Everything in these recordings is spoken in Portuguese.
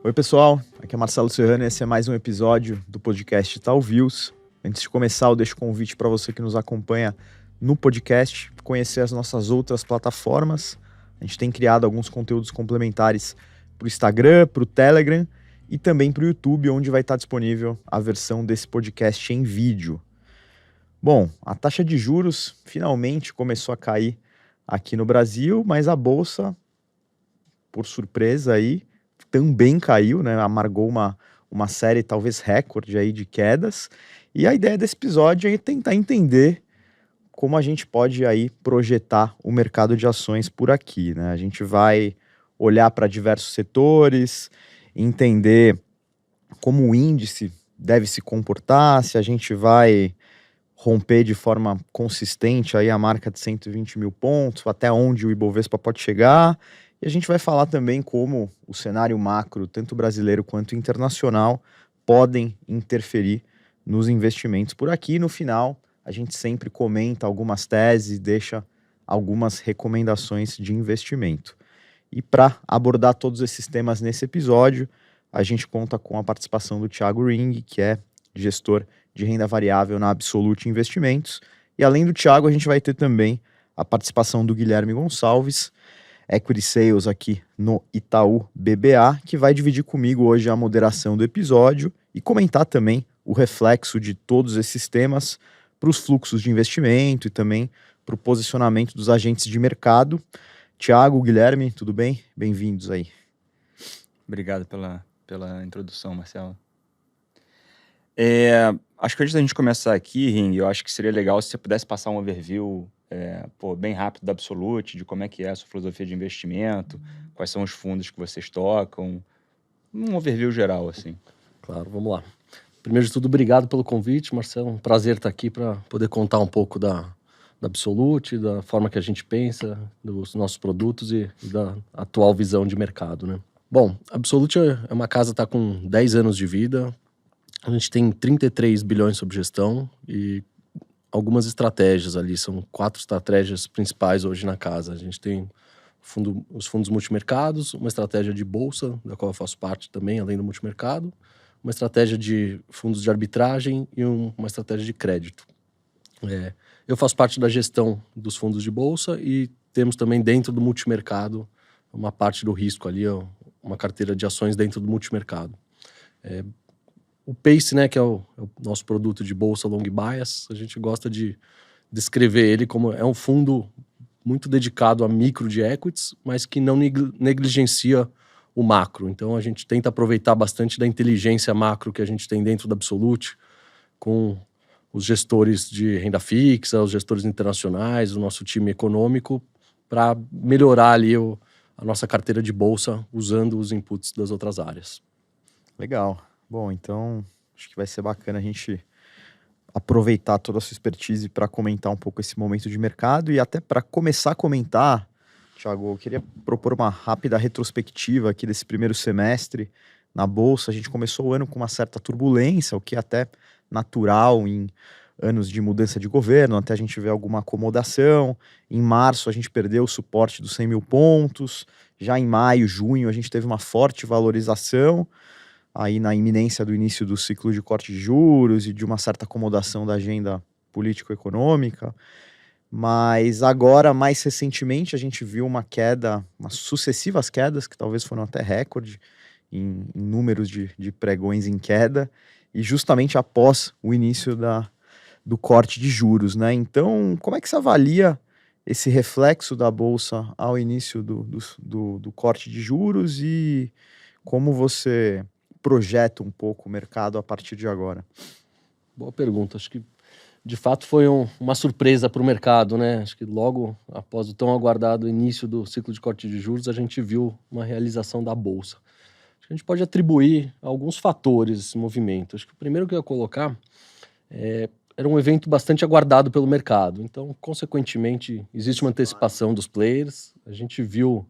Oi, pessoal. Aqui é Marcelo Serrano e esse é mais um episódio do podcast Tal Views. Antes de começar, eu deixo o convite para você que nos acompanha no podcast, conhecer as nossas outras plataformas. A gente tem criado alguns conteúdos complementares para o Instagram, para o Telegram e também para o YouTube, onde vai estar disponível a versão desse podcast em vídeo. Bom, a taxa de juros finalmente começou a cair aqui no Brasil, mas a Bolsa, por surpresa aí, também caiu, né? Amargou uma série talvez recorde aí de quedas. E a ideia desse episódio é tentar entender como a gente pode aí projetar o mercado de ações por aqui, né? A gente vai olhar para diversos setores, entender como o índice deve se comportar, se a gente vai romper de forma consistente aí a marca de 120 mil pontos, até onde o Ibovespa pode chegar. E a gente vai falar também como o cenário macro, tanto brasileiro quanto internacional, podem interferir nos investimentos por aqui. No final, a gente sempre comenta algumas teses, deixa algumas recomendações de investimento. E para abordar todos esses temas nesse episódio, a gente conta com a participação do Thiago Ring, que é gestor de renda variável na Absolute Investimentos. E além do Thiago, a gente vai ter também a participação do Guilherme Gonçalves, Equity Sales aqui no Itaú BBA, que vai dividir comigo hoje a moderação do episódio e comentar também o reflexo de todos esses temas para os fluxos de investimento e também para o posicionamento dos agentes de mercado. Thiago, Guilherme, tudo bem? Bem-vindos aí. Obrigado pela introdução, Marcelo. Acho que antes da gente começar aqui, Ring, eu acho que seria legal se você pudesse passar um overview bem rápido da Absolute, de como é que é a sua filosofia de investimento, quais são os fundos que vocês tocam, um overview geral, assim. Claro, vamos lá. Primeiro de tudo, obrigado pelo convite, Marcelo. Um prazer estar aqui para poder contar um pouco da Absolute, da forma que a gente pensa, dos nossos produtos e da atual visão de mercado, né? Bom, a Absolute é uma casa que está com 10 anos de vida. A gente tem 33 bilhões sob gestão e algumas estratégias ali. São 4 estratégias principais hoje na casa. A gente tem os fundos multimercados, uma estratégia de bolsa, da qual eu faço parte também, além do multimercado, uma estratégia de fundos de arbitragem e uma estratégia de crédito. Eu faço parte da gestão dos fundos de bolsa e temos também dentro do multimercado uma parte do risco ali, uma carteira de ações dentro do multimercado. O PACE, né, que é o nosso produto de bolsa long bias, a gente gosta de descrever ele como é um fundo muito dedicado a micro de equities, mas que não negligencia o macro. Então a gente tenta aproveitar bastante da inteligência macro que a gente tem dentro da Absolute, com os gestores de renda fixa, os gestores internacionais, o nosso time econômico, para melhorar ali a nossa carteira de bolsa usando os inputs das outras áreas. Legal. Bom, então acho que vai ser bacana a gente aproveitar toda a sua expertise para comentar um pouco esse momento de mercado e até para começar a comentar, Thiago, eu queria propor uma rápida retrospectiva aqui desse primeiro semestre na Bolsa. A gente começou o ano com uma certa turbulência, o que é até natural em anos de mudança de governo, até a gente ver alguma acomodação. Em março a gente perdeu o suporte dos 100 mil pontos, já em maio, junho a gente teve uma forte valorização, aí na iminência do início do ciclo de corte de juros e de uma certa acomodação da agenda político-econômica. Mas agora, mais recentemente, a gente viu uma queda, umas sucessivas quedas, que talvez foram até recorde em números de pregões em queda, e justamente após o início do corte de juros, né? Então, como é que você avalia esse reflexo da Bolsa ao início do corte de juros e como você projeta um pouco o mercado a partir de agora? Boa pergunta. Acho que, de fato, foi uma surpresa para o mercado, né? Acho que logo após o tão aguardado início do ciclo de corte de juros, a gente viu uma realização da Bolsa. Acho que a gente pode atribuir alguns fatores esse movimento. Acho que o primeiro que eu ia colocar era um evento bastante aguardado pelo mercado. Então, consequentemente, existe uma antecipação dos players. A gente viu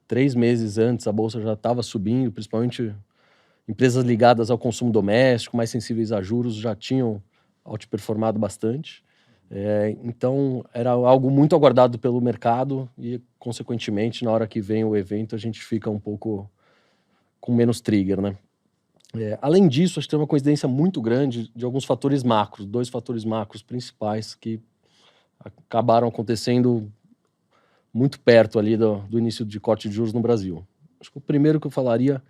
3 meses antes, a Bolsa já estava subindo, principalmente empresas ligadas ao consumo doméstico, mais sensíveis a juros, já tinham outperformado bastante. Então, era algo muito aguardado pelo mercado e, consequentemente, na hora que vem o evento, a gente fica um pouco com menos trigger, né? Além disso, acho que tem uma coincidência muito grande de alguns fatores macros, 2 fatores macros principais que acabaram acontecendo muito perto ali do início de corte de juros no Brasil. Acho que o primeiro que eu falaria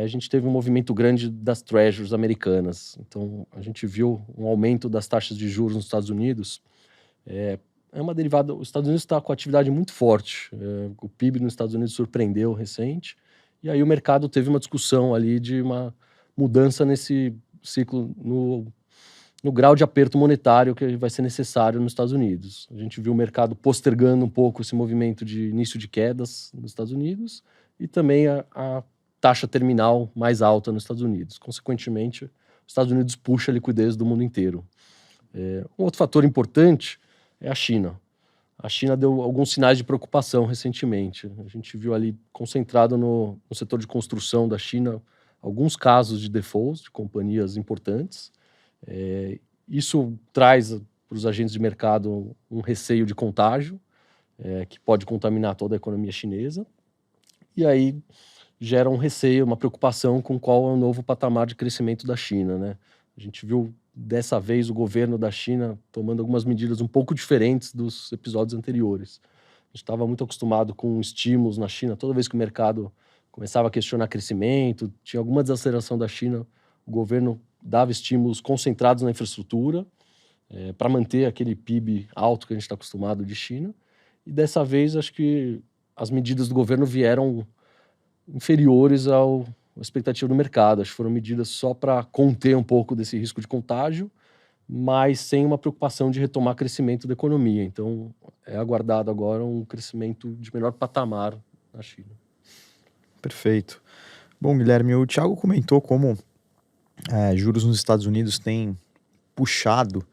a gente teve um movimento grande das treasuries americanas. Então, a gente viu um aumento das taxas de juros nos Estados Unidos. É uma derivada... Os Estados Unidos está com atividade muito forte. O PIB nos Estados Unidos surpreendeu recente. E aí o mercado teve uma discussão ali de uma mudança nesse ciclo, no grau de aperto monetário que vai ser necessário nos Estados Unidos. A gente viu o mercado postergando um pouco esse movimento de início de quedas nos Estados Unidos e também a taxa terminal mais alta nos Estados Unidos. Consequentemente, os Estados Unidos puxa a liquidez do mundo inteiro. Um outro fator importante é a China. A China deu alguns sinais de preocupação recentemente. A gente viu ali, concentrado no setor de construção da China, alguns casos de defaults de companhias importantes. Isso traz para os agentes de mercado um receio de contágio, que pode contaminar toda a economia chinesa. E aí gera um receio, uma preocupação com qual é o novo patamar de crescimento da China, né? A gente viu, dessa vez, o governo da China tomando algumas medidas um pouco diferentes dos episódios anteriores. A gente estava muito acostumado com estímulos na China. Toda vez que o mercado começava a questionar crescimento, tinha alguma desaceleração da China, o governo dava estímulos concentrados na infraestrutura para manter aquele PIB alto que a gente está acostumado de China. E dessa vez, acho que as medidas do governo vieram inferiores à expectativa do mercado. Acho que foram medidas só para conter um pouco desse risco de contágio, mas sem uma preocupação de retomar crescimento da economia. Então, é aguardado agora um crescimento de menor patamar na China. Perfeito. Bom, Guilherme, o Thiago comentou como juros nos Estados Unidos têm puxado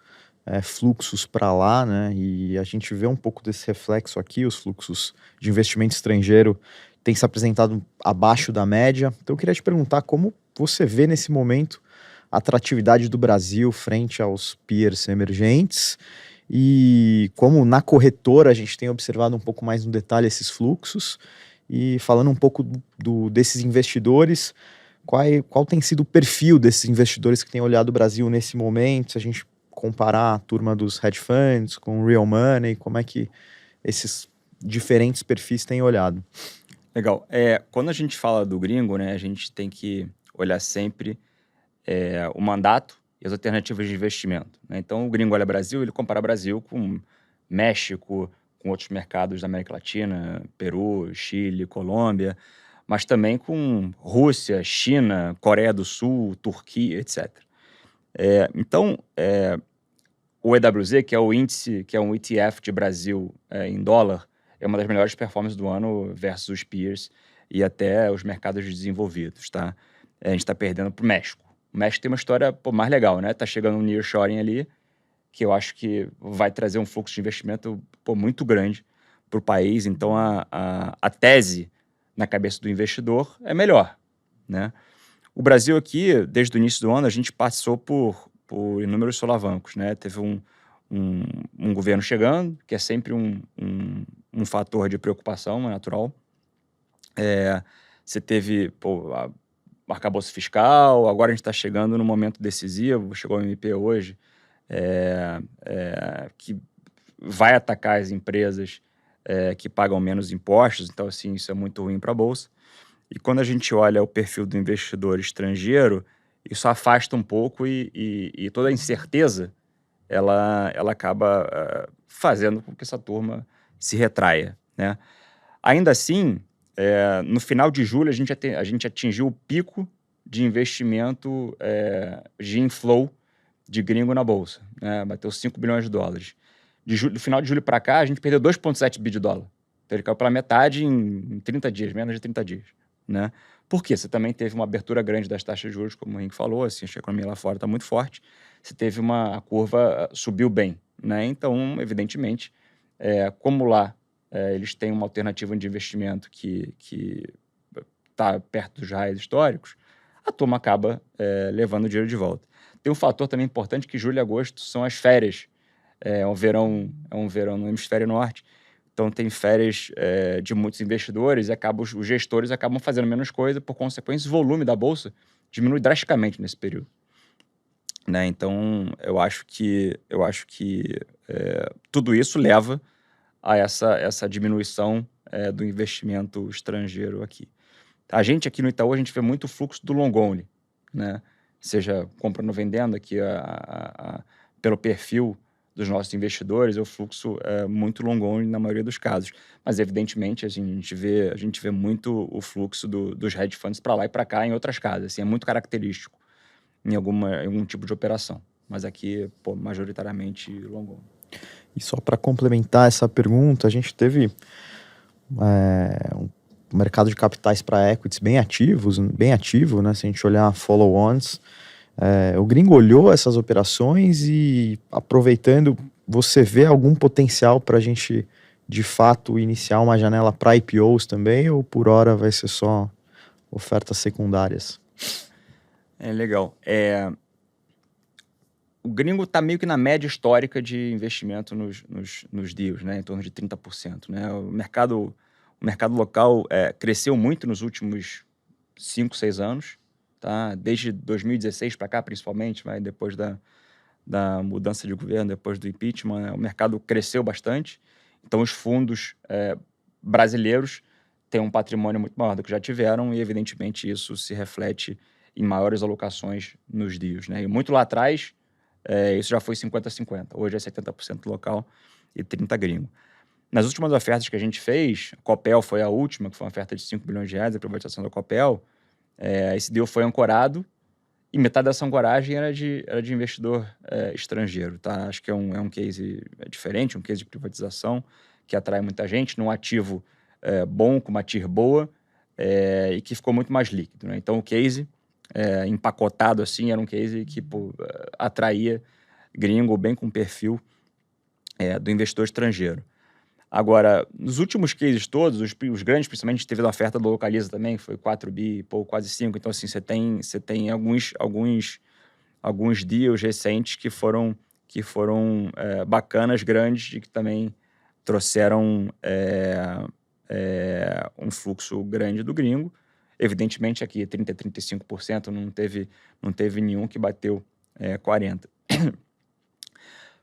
fluxos para lá, né? E a gente vê um pouco desse reflexo aqui, os fluxos de investimento estrangeiro têm se apresentado abaixo da média. Então eu queria te perguntar como você vê nesse momento a atratividade do Brasil frente aos peers emergentes e como na corretora a gente tem observado um pouco mais no detalhe esses fluxos e falando um pouco desses investidores, qual tem sido o perfil desses investidores que têm olhado o Brasil nesse momento, se a gente comparar a turma dos hedge funds com o real money, como é que esses diferentes perfis têm olhado? Legal. Quando a gente fala do gringo, né, a gente tem que olhar sempre o mandato e as alternativas de investimento, né? Então, o gringo olha Brasil, ele compara Brasil com México, com outros mercados da América Latina, Peru, Chile, Colômbia, mas também com Rússia, China, Coreia do Sul, Turquia, etc. Então, o EWZ, que é o índice, que é um ETF de Brasil em dólar, é uma das melhores performances do ano versus os peers e até os mercados desenvolvidos, tá? A gente está perdendo para o México. O México tem uma história mais legal, né? Tá chegando um nearshoring ali, que eu acho que vai trazer um fluxo de investimento muito grande para o país. Então, a tese na cabeça do investidor é melhor, né? O Brasil aqui, desde o início do ano, a gente passou por inúmeros solavancos, né? Teve um governo chegando, que é sempre um fator de preocupação, é natural. Você teve arcabouço fiscal, agora a gente está chegando no momento decisivo, chegou o MP hoje, que vai atacar as empresas que pagam menos impostos, então assim, isso é muito ruim para a Bolsa. E quando a gente olha o perfil do investidor estrangeiro, isso afasta um pouco e toda a incerteza ela acaba fazendo com que essa turma se retraia, né? Ainda assim, no final de julho, a gente atingiu o pico de investimento de inflow de gringo na Bolsa, né? Bateu 5 bilhões de dólares. Do final de julho para cá, a gente perdeu 2,7 bi de dólar. Então ele caiu pela metade em 30 dias, menos de 30 dias, né? Por quê? Você também teve uma abertura grande das taxas de juros, como o Henrique falou, assim, a economia lá fora está muito forte. Você teve a curva subiu bem, né? Então, evidentemente, como lá eles têm uma alternativa de investimento que está perto dos raios históricos, a turma acaba levando o dinheiro de volta. Tem um fator também importante que julho e agosto são as férias. É um verão no hemisfério norte. Então, tem férias de muitos investidores e os gestores acabam fazendo menos coisa, por consequência, o volume da bolsa diminui drasticamente nesse período. Né? Então, eu acho que tudo isso leva a essa diminuição do investimento estrangeiro aqui. A gente aqui no Itaú, a gente vê muito fluxo do long only, né? Seja comprando ou vendendo aqui pelo perfil dos nossos investidores, o fluxo é muito long only na maioria dos casos. Mas, evidentemente, assim, a gente vê muito o fluxo dos hedge funds para lá e para cá em outras casas. Assim, é muito característico em algum tipo de operação. Mas aqui, majoritariamente long only. E só para complementar essa pergunta, a gente teve um mercado de capitais para equities bem ativo, né? Se a gente olhar follow-ons, o gringo olhou essas operações e, aproveitando, você vê algum potencial para a gente, de fato, iniciar uma janela para IPOs também, ou por hora vai ser só ofertas secundárias? Legal. O gringo está meio que na média histórica de investimento nos deals, né? Em torno de 30%. Né? O mercado local cresceu muito nos últimos 5, 6 anos. Tá? Desde 2016 para cá, principalmente, depois da mudança de governo, depois do impeachment, né? O mercado cresceu bastante. Então, os fundos brasileiros têm um patrimônio muito maior do que já tiveram e, evidentemente, isso se reflete em maiores alocações nos deals. Né? E muito lá atrás, isso já foi 50-50. Hoje é 70% local e 30% gringo. Nas últimas ofertas que a gente fez, a Copel foi a última, que foi uma oferta de 5 bilhões de reais, a privatização da Copel. Esse deal foi ancorado e metade dessa ancoragem era de investidor estrangeiro. Tá? Acho que é um case diferente, um case de privatização que atrai muita gente, num ativo bom, com uma TIR boa e que ficou muito mais líquido. Né? Então, o case empacotado assim era um case que atraía gringo bem com perfil do investidor estrangeiro. Agora, nos últimos cases todos, os grandes, principalmente, a gente teve a oferta do Localiza também, que foi 4 bi, quase 5. Então, assim, você tem alguns deals recentes que foram bacanas, grandes, e que também trouxeram um fluxo grande do gringo. Evidentemente, aqui 30%, 35% não teve nenhum que bateu 40%.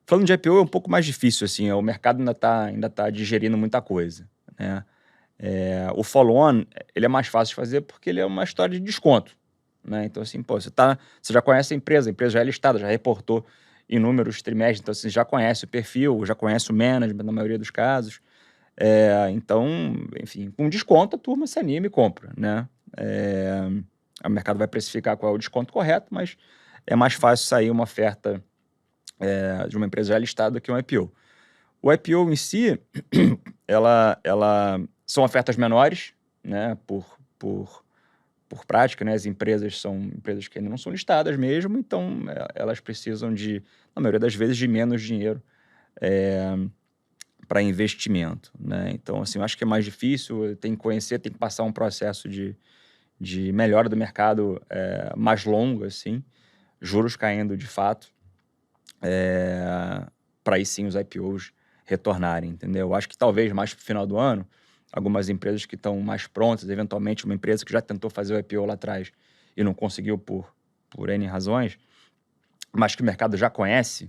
Falando de IPO, é um pouco mais difícil, assim, o mercado ainda tá digerindo muita coisa, né? O follow-on, ele é mais fácil de fazer porque ele é uma história de desconto, né? Então, assim, você já conhece a empresa já é listada, já reportou inúmeros trimestres, então você já conhece o perfil, já conhece o management na maioria dos casos. Então, enfim, com desconto a turma se anima e compra, né? O mercado vai precificar qual é o desconto correto, mas é mais fácil sair uma oferta de uma empresa já listada do que um IPO. O IPO em si, ela são ofertas menores, né, por prática, né? As empresas são empresas que ainda não são listadas mesmo, então elas precisam na maioria das vezes, de menos dinheiro para investimento, né? Então, assim, eu acho que é mais difícil, tem que conhecer, tem que passar um processo de melhora do mercado mais longo, assim, juros caindo de fato, para aí sim os IPOs retornarem, entendeu? Eu acho que talvez mais para o final do ano, algumas empresas que estão mais prontas, eventualmente uma empresa que já tentou fazer o IPO lá atrás e não conseguiu por N razões, mas que o mercado já conhece,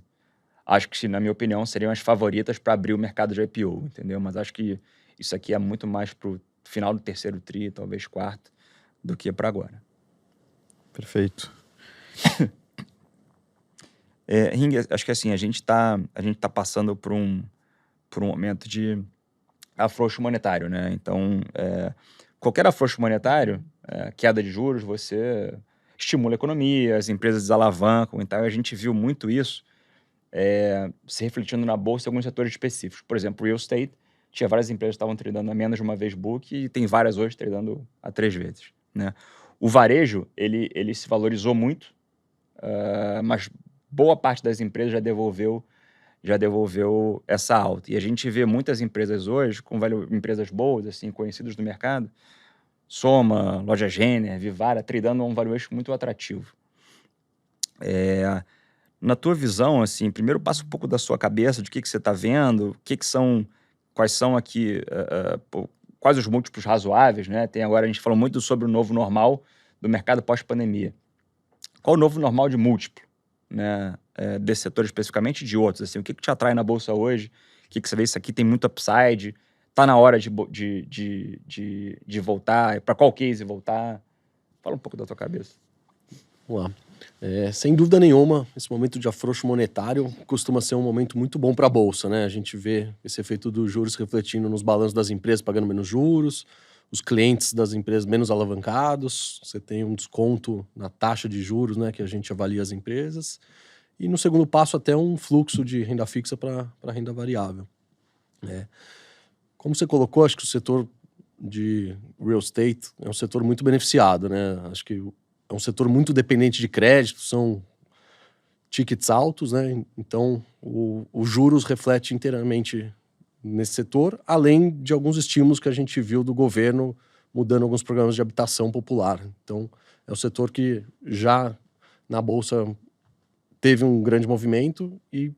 acho que, na minha opinião, seriam as favoritas para abrir o mercado de IPO, entendeu? Mas acho que isso aqui é muito mais para o final do terceiro tri, talvez quarto, do que para agora. Perfeito. Ring, acho que assim, a gente tá passando por um momento de afrouxo monetário, né? Então, qualquer afrouxo monetário, queda de juros, você estimula a economia, as empresas desalavancam e tal. A gente viu muito isso se refletindo na bolsa em alguns setores específicos. Por exemplo, real estate, tinha várias empresas que estavam tradando a menos de uma vez book e tem várias hoje tradando a 3 vezes, né? O varejo, ele se valorizou muito, mas boa parte das empresas já devolveu essa alta. E a gente vê muitas empresas hoje, empresas boas, assim, conhecidas do mercado, Soma, Loja Renner, Vivara, tradando um valuation muito atrativo. Na tua visão, assim, primeiro passa um pouco da sua cabeça, de que você está vendo, quais são aqui, quais os múltiplos razoáveis, né? A gente falou muito sobre o novo normal do mercado pós-pandemia. Qual o novo normal de múltiplo, né? Desse setor especificamente e de outros? Assim, o que te atrai na Bolsa hoje? O que você vê? Isso aqui tem muito upside? Tá na hora de voltar? Para qual case voltar? Fala um pouco da tua cabeça. Vamos lá. Sem dúvida nenhuma, esse momento de afrouxo monetário costuma ser um momento muito bom para a Bolsa, né? A gente vê esse efeito dos juros refletindo nos balanços das empresas pagando menos juros, os clientes das empresas menos alavancados, você tem um desconto na taxa de juros, né, que a gente avalia as empresas, e no segundo passo até um fluxo de renda fixa para renda variável. Como você colocou, acho que o setor de real estate é um setor muito beneficiado, né? Acho que é um setor muito dependente de crédito, são tickets altos, né? Então, os juros reflete inteiramente nesse setor, além de alguns estímulos que a gente viu do governo mudando alguns programas de habitação popular. Então, é um setor que já na Bolsa teve um grande movimento e o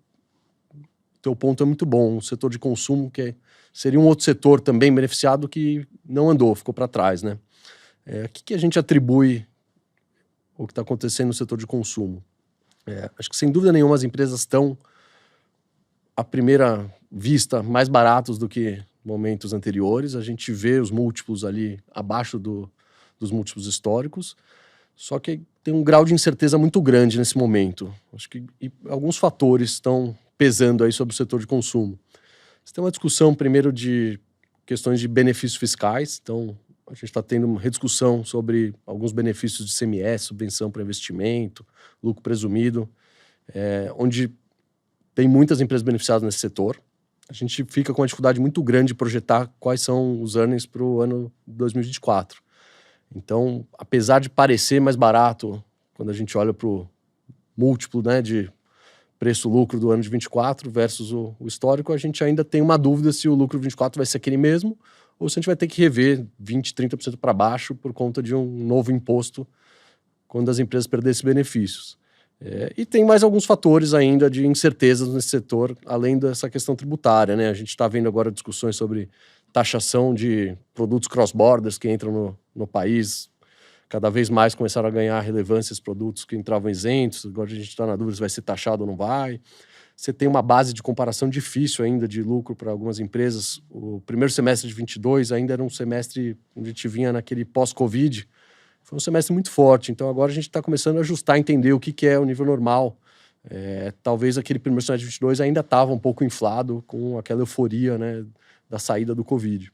teu ponto é muito bom. O setor de consumo, seria um outro setor também beneficiado que não andou, ficou para trás, né? O que a gente atribui o que está acontecendo no setor de consumo? Acho que sem dúvida nenhuma as empresas estão, à primeira vista, mais baratos do que momentos anteriores. A gente vê os múltiplos ali abaixo dos múltiplos históricos, só que tem um grau de incerteza muito grande nesse momento. Acho que alguns fatores estão pesando aí sobre o setor de consumo. Você tem uma discussão primeiro de questões de benefícios fiscais, então a gente está tendo uma rediscussão sobre alguns benefícios de CMS, subvenção para investimento, lucro presumido, onde tem muitas empresas beneficiadas nesse setor. A gente fica com uma dificuldade muito grande de projetar quais são os earnings para o ano 2024. Então, apesar de parecer mais barato, quando a gente olha para o múltiplo, né, de preço-lucro do ano de 24 versus o histórico, a gente ainda tem uma dúvida se o lucro de 24 vai ser aquele mesmo ou se a gente vai ter que rever 20%, 30% para baixo por conta de um novo imposto quando as empresas perdessem benefícios. E tem mais alguns fatores ainda de incertezas nesse setor, além dessa questão tributária, né? A gente está vendo agora discussões sobre taxação de produtos cross-borders que entram no país. Cada vez mais começaram a ganhar relevância esses produtos que entravam isentos. Agora a gente está na dúvida se vai ser taxado ou não vai. Você tem uma base de comparação difícil ainda de lucro para algumas empresas. O primeiro semestre de 22 ainda era um semestre onde a gente vinha naquele pós-Covid. Foi um semestre muito forte. Então agora a gente está começando a ajustar, entender o que é o nível normal. Talvez aquele primeiro semestre de 22 ainda estava um pouco inflado com aquela euforia, né, da saída do Covid.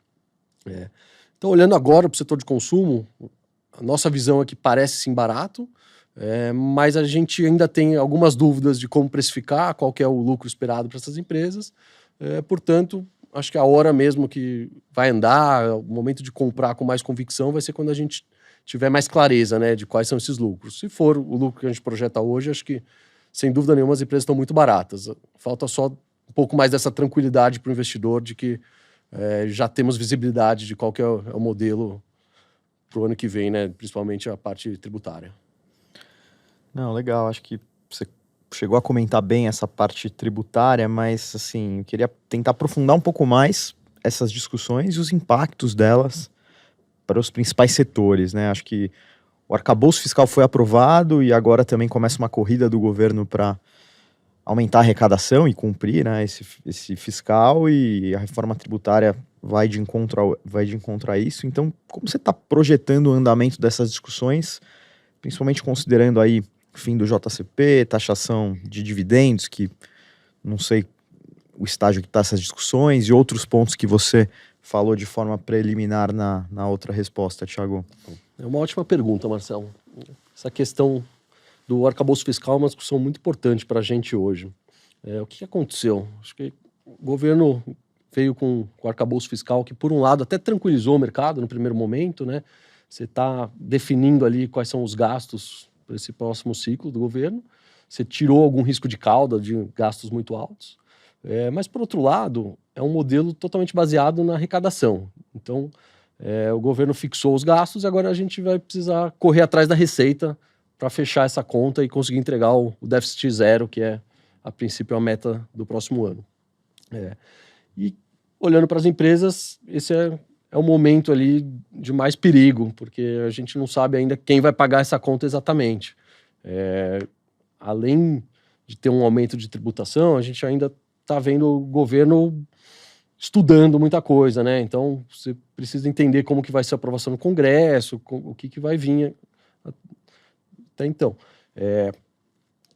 Então, olhando agora para o setor de consumo, a nossa visão é que parece sim barato, mas a gente ainda tem algumas dúvidas de como precificar, qual que é o lucro esperado para essas empresas. Portanto, acho que a hora mesmo que vai andar, o momento de comprar com mais convicção vai ser quando a gente tiver mais clareza, né, de quais são esses lucros. Se for o lucro que a gente projeta hoje, acho que, sem dúvida nenhuma, as empresas estão muito baratas. Falta só um pouco mais dessa tranquilidade para o investidor de que já temos visibilidade de qual que é o modelo para o ano que vem, né? Principalmente a parte tributária. Não, legal. Acho que você chegou a comentar bem essa parte tributária, mas assim, eu queria tentar aprofundar um pouco mais essas discussões e os impactos delas para os principais setores, né? Acho que o arcabouço fiscal foi aprovado e agora também começa uma corrida do governo para aumentar a arrecadação e cumprir, né, esse fiscal, e a reforma tributária vai de encontro a isso. Então, como você está projetando o andamento dessas discussões, principalmente considerando aí fim do JCP, taxação de dividendos, que não sei o estágio que está essas discussões, e outros pontos que você falou de forma preliminar na outra resposta, Thiago? É uma ótima pergunta, Marcelo. Essa questão do arcabouço fiscal é uma discussão muito importante para a gente hoje. O que aconteceu? Acho que o governo veio com o arcabouço fiscal que, por um lado, até tranquilizou o mercado no primeiro momento, né? Você está definindo ali quais são os gastos para esse próximo ciclo do governo. Você tirou algum risco de cauda de gastos muito altos. Mas, por outro lado, é um modelo totalmente baseado na arrecadação. Então, o governo fixou os gastos e agora a gente vai precisar correr atrás da receita para fechar essa conta e conseguir entregar o déficit zero, que é, a princípio, a meta do próximo ano. E olhando para as empresas, esse é o momento ali de mais perigo, porque a gente não sabe ainda quem vai pagar essa conta exatamente. Além de ter um aumento de tributação, a gente ainda está vendo o governo estudando muita coisa, né? Então, você precisa entender como que vai ser a aprovação no Congresso, o que vai vir até então.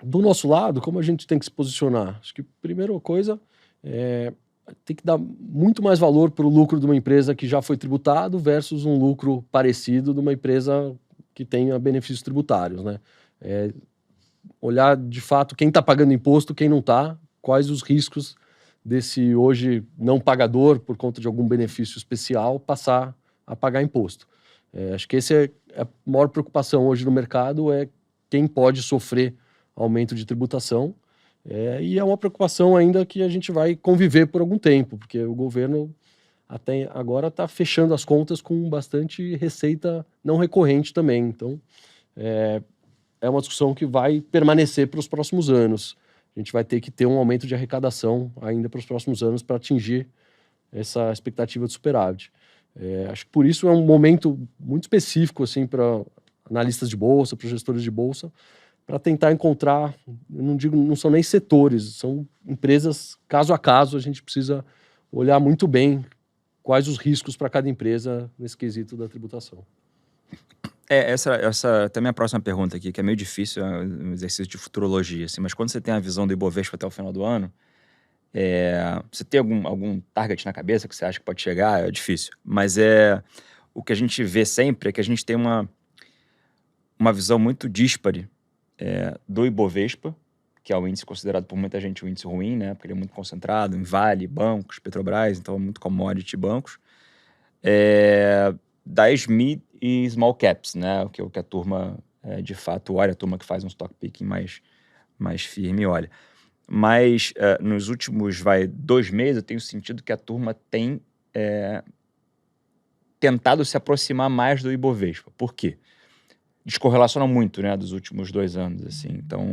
Do nosso lado, como a gente tem que se posicionar? Acho que a primeira coisa tem que dar muito mais valor para o lucro de uma empresa que já foi tributado versus um lucro parecido de uma empresa que tenha benefícios tributários, né? Olhar de fato quem está pagando imposto, quem não está, quais os riscos desse hoje não pagador por conta de algum benefício especial passar a pagar imposto. Acho que essa é a maior preocupação hoje no mercado, é quem pode sofrer aumento de tributação, e é uma preocupação ainda que a gente vai conviver por algum tempo, porque o governo até agora está fechando as contas com bastante receita não recorrente também. Então, é uma discussão que vai permanecer para os próximos anos. A gente vai ter que ter um aumento de arrecadação ainda para os próximos anos para atingir essa expectativa de superávit. Acho que por isso é um momento muito específico assim, para analistas de bolsa, para gestores de bolsa, para tentar encontrar, não são nem setores, são empresas caso a caso. A gente precisa olhar muito bem quais os riscos para cada empresa nesse quesito da tributação. Essa também é a próxima pergunta aqui, que é meio difícil, é um exercício de futurologia, assim, mas quando você tem a visão do Ibovespa até o final do ano, você tem algum target na cabeça que você acha que pode chegar? É difícil, mas o que a gente vê sempre é que a gente tem uma visão muito díspare do Ibovespa, que é o índice considerado por muita gente um índice ruim, né, porque ele é muito concentrado em Vale, bancos, Petrobras, então é muito commodity bancos, das mid e small caps, né? O que a turma de fato olha, a turma que faz um stock picking mais firme olha. Mas nos últimos 2 meses eu tenho sentido que a turma tem tentado se aproximar mais do Ibovespa. Por quê? Descorrelaciona muito, né, dos últimos 2 anos. Assim. Então,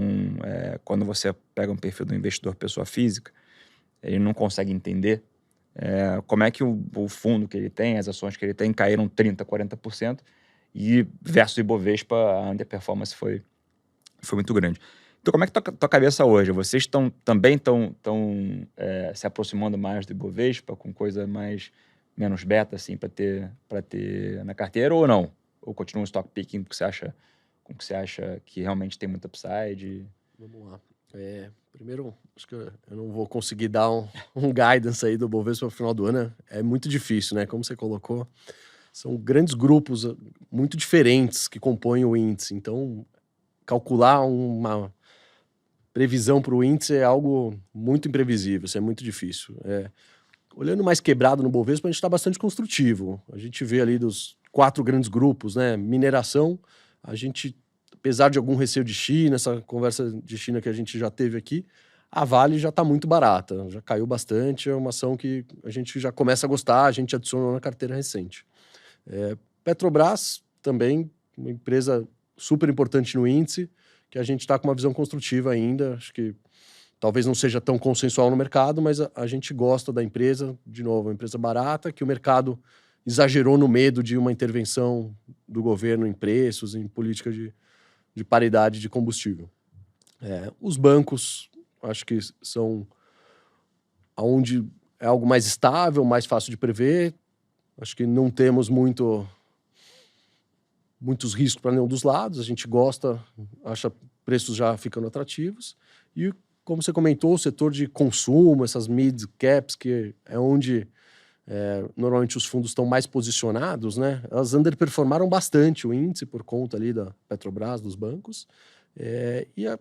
quando você pega um perfil do investidor pessoa física, ele não consegue entender como é que o fundo que ele tem, as ações que ele tem, caíram 30%, 40%, e versus o Ibovespa, a underperformance foi muito grande. Então, como é que tua cabeça hoje? Vocês também estão se aproximando mais do Ibovespa, com coisa menos beta, assim, para ter na carteira, ou não? Ou continua um stock picking com o que você acha que realmente tem muito upside? Vamos lá. Primeiro, acho que eu não vou conseguir dar um guidance aí do Bovespa para o final do ano. É muito difícil, né? Como você colocou, são grandes grupos muito diferentes que compõem o índice. Então, calcular uma previsão para o índice é algo muito imprevisível, isso é muito difícil. Olhando mais quebrado no Bovespa, a gente está bastante construtivo. A gente vê ali dos 4 grandes grupos, né? Mineração, a gente, apesar de algum receio de China, essa conversa de China que a gente já teve aqui, a Vale já está muito barata, já caiu bastante, é uma ação que a gente já começa a gostar, a gente adicionou na carteira recente. Petrobras também, uma empresa super importante no índice, que a gente está com uma visão construtiva ainda, acho que talvez não seja tão consensual no mercado, mas a gente gosta da empresa, de novo, uma empresa barata, que o mercado exagerou no medo de uma intervenção do governo em preços, em política de paridade de combustível. Os bancos, acho que são onde é algo mais estável, mais fácil de prever. Acho que não temos muitos riscos para nenhum dos lados. A gente gosta, acha preços já ficando atrativos. E, como você comentou, o setor de consumo, essas mid caps, que é onde normalmente os fundos estão mais posicionados, né? Elas underperformaram bastante o índice por conta ali da Petrobras, dos bancos. E a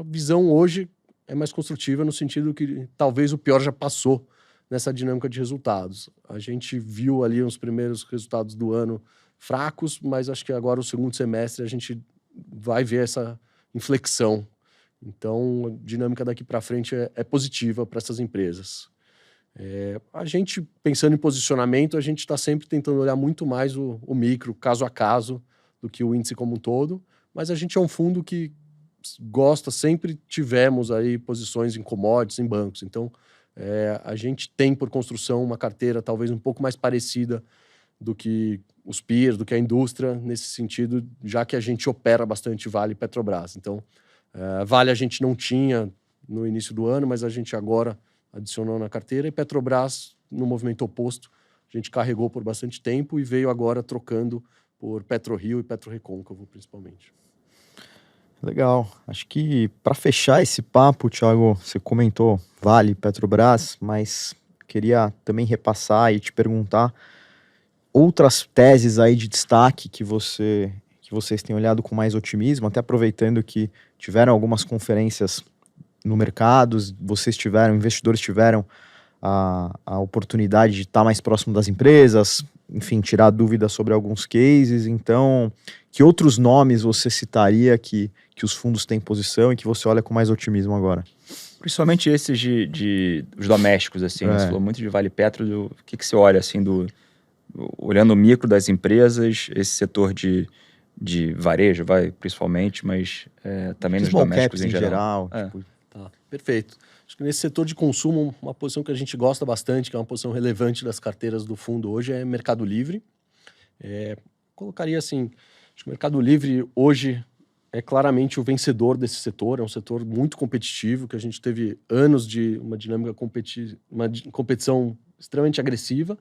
visão hoje é mais construtiva no sentido que talvez o pior já passou nessa dinâmica de resultados. A gente viu ali os primeiros resultados do ano fracos, mas acho que agora o segundo semestre a gente vai ver essa inflexão. Então, a dinâmica daqui para frente é positiva para essas empresas. A gente, pensando em posicionamento, a gente está sempre tentando olhar muito mais o micro, caso a caso, do que o índice como um todo, mas a gente é um fundo que gosta, sempre tivemos aí posições em commodities, em bancos, então A gente tem, por construção, uma carteira talvez um pouco mais parecida do que os peers, do que a indústria, nesse sentido, já que a gente opera bastante Vale e Petrobras. Então, Vale a gente não tinha no início do ano, mas a gente agora adicionou na carteira, e Petrobras, no movimento oposto, a gente carregou por bastante tempo e veio agora trocando por PetroRio e PetroRecôncavo, principalmente. Legal. Acho que para fechar esse papo, Thiago, você comentou Vale, Petrobras, mas queria também repassar e te perguntar outras teses aí de destaque que vocês têm olhado com mais otimismo, até aproveitando que tiveram algumas conferências no mercado, investidores tiveram a oportunidade de estar mais próximo das empresas, enfim, tirar dúvidas sobre alguns cases. Então, que outros nomes você citaria que os fundos têm posição e que você olha com mais otimismo agora? Principalmente esses os domésticos, assim. Você falou muito de Vale Petro. O que você olha, assim, olhando o micro das empresas, esse setor de varejo, principalmente, mas também nos domésticos em geral. Tá, perfeito. Acho que nesse setor de consumo, uma posição que a gente gosta bastante, que é uma posição relevante das carteiras do fundo hoje, é Mercado Livre. Colocaria assim, acho que o Mercado Livre hoje é claramente o vencedor desse setor, é um setor muito competitivo, que a gente teve anos de uma dinâmica uma competição extremamente agressiva,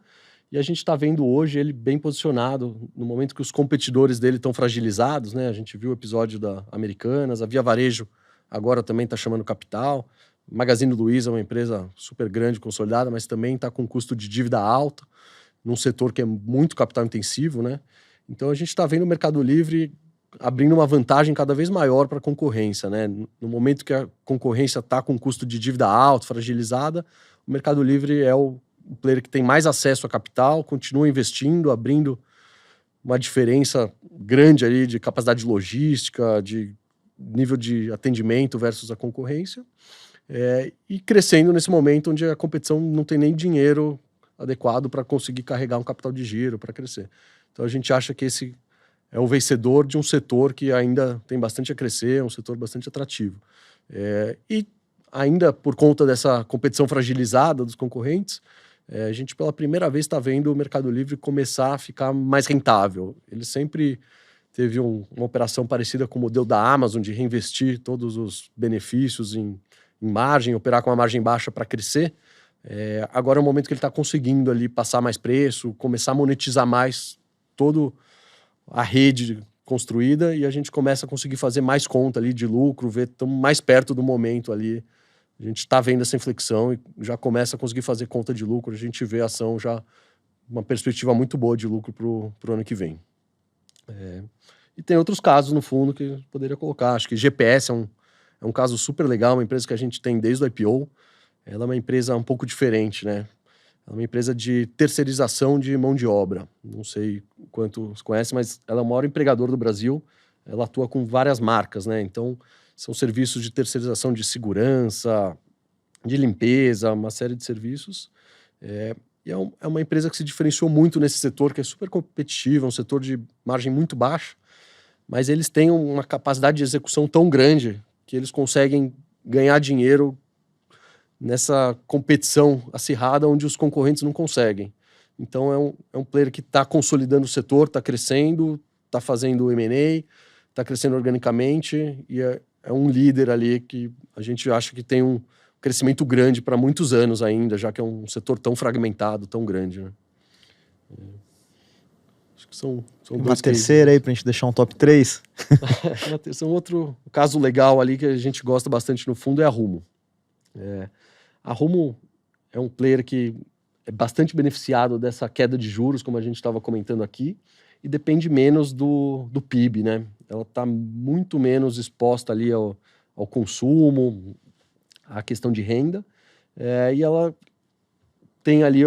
e a gente está vendo hoje ele bem posicionado, no momento que os competidores dele estão fragilizados, né? A gente viu o episódio da Americanas, a Via Varejo agora também está chamando capital, Magazine Luiza é uma empresa super grande, consolidada, mas também está com custo de dívida alto, num setor que é muito capital intensivo, né? Então a gente está vendo o Mercado Livre abrindo uma vantagem cada vez maior para a concorrência, né? No momento que a concorrência está com custo de dívida alto, fragilizada, o Mercado Livre é o player que tem mais acesso a capital, continua investindo, abrindo uma diferença grande ali de capacidade logística, de nível de atendimento versus a concorrência, e crescendo nesse momento onde a competição não tem nem dinheiro adequado para conseguir carregar um capital de giro para crescer. Então a gente acha que esse é o vencedor de um setor que ainda tem bastante a crescer, é um setor bastante atrativo. E ainda por conta dessa competição fragilizada dos concorrentes, a gente pela primeira vez está vendo o Mercado Livre começar a ficar mais rentável. Ele sempre teve uma operação parecida com o modelo da Amazon, de reinvestir todos os benefícios em margem, operar com uma margem baixa para crescer. Agora é o momento que ele está conseguindo ali passar mais preço, começar a monetizar mais toda a rede construída, e a gente começa a conseguir fazer mais conta ali de lucro, estamos mais perto do momento ali. A gente está vendo essa inflexão e já começa a conseguir fazer conta de lucro. A gente vê a ação já uma perspectiva muito boa de lucro para o ano que vem. E tem outros casos no fundo que eu poderia colocar. Acho que GPS é um caso super legal, uma empresa que a gente tem desde o IPO. Ela é uma empresa um pouco diferente, né? É uma empresa de terceirização de mão de obra. Não sei quanto você conhece, mas ela é o maior empregador do Brasil. Ela atua com várias marcas, né? Então, são serviços de terceirização de segurança, de limpeza, uma série de serviços. E é uma empresa que se diferenciou muito nesse setor, que é super competitivo, é um setor de margem muito baixa, mas eles têm uma capacidade de execução tão grande que eles conseguem ganhar dinheiro nessa competição acirrada onde os concorrentes não conseguem. Então é um player que está consolidando o setor, está crescendo, está fazendo M&A, está crescendo organicamente, e é um líder ali que a gente acha que tem um crescimento grande para muitos anos ainda, já que é um setor tão fragmentado, tão grande, né? Acho que são uma terceira aí para a gente deixar um top 3. Um outro caso legal ali que a gente gosta bastante no fundo é a Rumo. A Rumo é um player que é bastante beneficiado dessa queda de juros, como a gente estava comentando aqui, e depende menos do PIB, né? Ela está muito menos exposta ali ao consumo, à questão de renda, e ela tem ali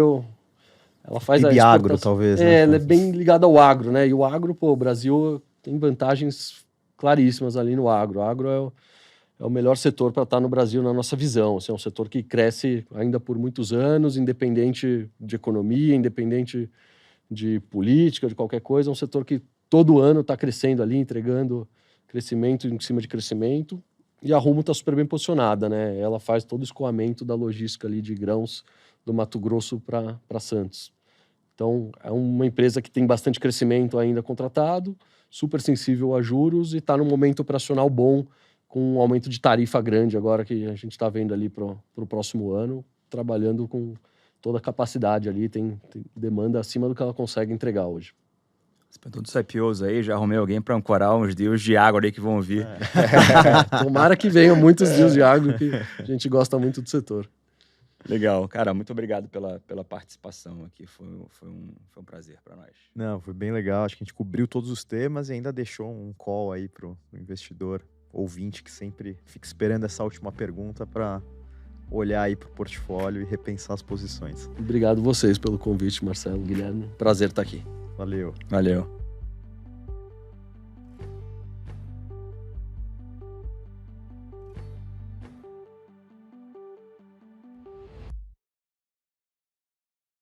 ela faz PIB agro, talvez, né? Ela é bem ligada ao agro, né? E o agro, o Brasil tem vantagens claríssimas ali no agro. O agro é o melhor setor para estar no Brasil, na nossa visão. Assim, é um setor que cresce ainda por muitos anos, independente de economia, independente de política, de qualquer coisa. É um setor que todo ano está crescendo ali, entregando crescimento em cima de crescimento. E a Rumo está super bem posicionada, né? Ela faz todo o escoamento da logística ali de grãos do Mato Grosso para Santos. Então, é uma empresa que tem bastante crescimento ainda contratado, super sensível a juros e está num momento operacional bom, com um aumento de tarifa grande agora que a gente está vendo ali para o próximo ano, trabalhando com toda a capacidade ali, tem demanda acima do que ela consegue entregar hoje. Todos os IPOs aí, já arrumei alguém para ancorar uns deals de água aí que vão vir. Tomara que venham muitos deals de agro, que a gente gosta muito do setor. Legal. Cara, muito obrigado pela participação aqui. Foi um prazer para nós. Não, foi bem legal. Acho que a gente cobriu todos os temas e ainda deixou um call aí pro investidor ouvinte que sempre fica esperando essa última pergunta para olhar aí pro portfólio e repensar as posições. Obrigado vocês pelo convite, Marcelo, Guilherme. Prazer estar aqui. Valeu. Valeu.